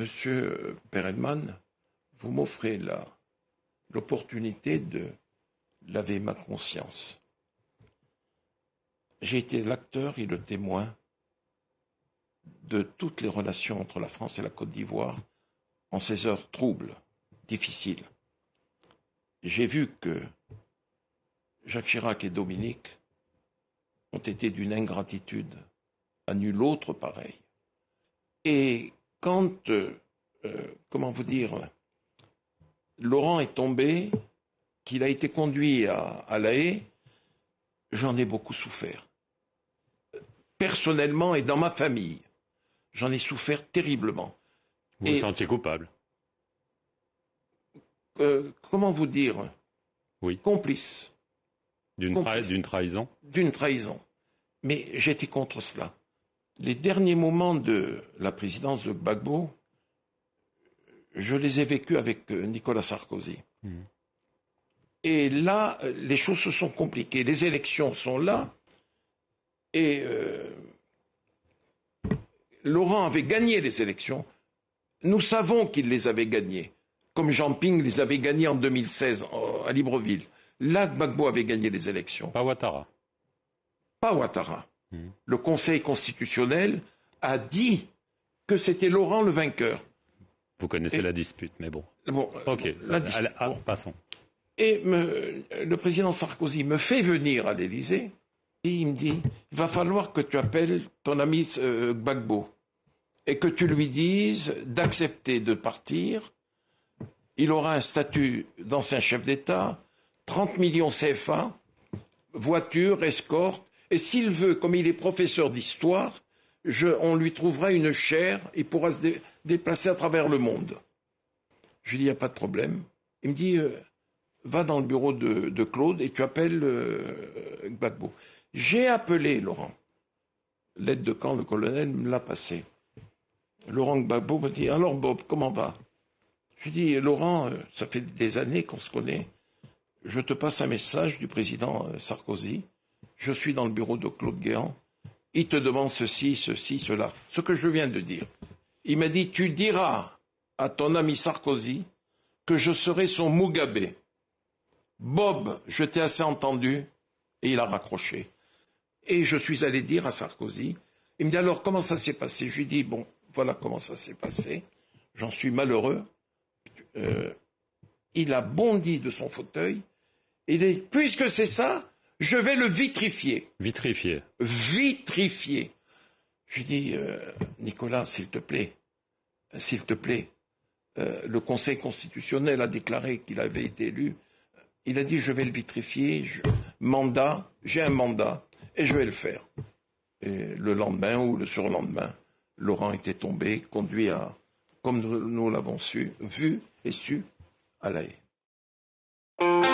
Monsieur Perelman, vous m'offrez l'opportunité de laver ma conscience. J'ai été l'acteur et le témoin de toutes les relations entre la France et la Côte d'Ivoire en ces heures troubles, difficiles. J'ai vu que Jacques Chirac et Dominique ont été d'une ingratitude à nul autre pareil. Et quand, comment vous dire, Laurent est tombé, qu'il a été conduit à La Haye, j'en ai beaucoup souffert. Personnellement et dans ma famille, j'en ai souffert terriblement. Vous vous sentiez coupable? Comment vous dire? Oui. Complice. D'une trahison? D'une trahison. Mais j'étais contre cela. Les derniers moments de la présidence de Gbagbo, je les ai vécus avec Nicolas Sarkozy. Et là, les choses se sont compliquées. Les élections sont là. Et Laurent avait gagné les élections. Nous savons qu'il les avait gagnées. Comme Jean Ping les avait gagnées en 2016 à Libreville. Là, Gbagbo avait gagné les élections. Pas Ouattara. Pas Ouattara. Le Conseil constitutionnel a dit que c'était Laurent le vainqueur. Vous connaissez la dispute, mais bon. Ok, passons. Et le président Sarkozy me fait venir à l'Élysée et il me dit, il va falloir que tu appelles ton ami Gbagbo et que tu lui dises d'accepter de partir. Il aura un statut d'ancien chef d'État, 30 millions CFA, voiture, escorte, et s'il veut, comme il est professeur d'histoire, on lui trouvera une chaire, il pourra se déplacer à travers le monde. Je lui dis, il n'y a pas de problème. Il me dit, va dans le bureau de Claude et tu appelles Gbagbo. J'ai appelé Laurent. L'aide de camp, le colonel, me l'a passé. Laurent Gbagbo me dit, alors Bob, comment va? Je lui dis, Laurent, ça fait des années qu'on se connaît. Je te passe un message du président Sarkozy. Je suis dans le bureau de Claude Guéant. Il te demande ceci, cela. Ce que je viens de dire. Il m'a dit, tu diras à ton ami Sarkozy que je serai son Mugabe. Bob, je t'ai assez entendu. Et il a raccroché. Et je suis allé dire à Sarkozy. Il me dit, alors, comment ça s'est passé? Je lui dis, bon, voilà comment ça s'est passé. J'en suis malheureux. Il a bondi de son fauteuil. Il dit, puisque c'est ça, je vais le vitrifier. Vitrifier. Vitrifier. Je lui dis, Nicolas, s'il te plaît, le Conseil constitutionnel a déclaré qu'il avait été élu. Il a dit, je vais le vitrifier, j'ai un mandat, et je vais le faire. Et le lendemain ou le surlendemain, Laurent était tombé, conduit comme nous l'avons vu et su, à La Haye.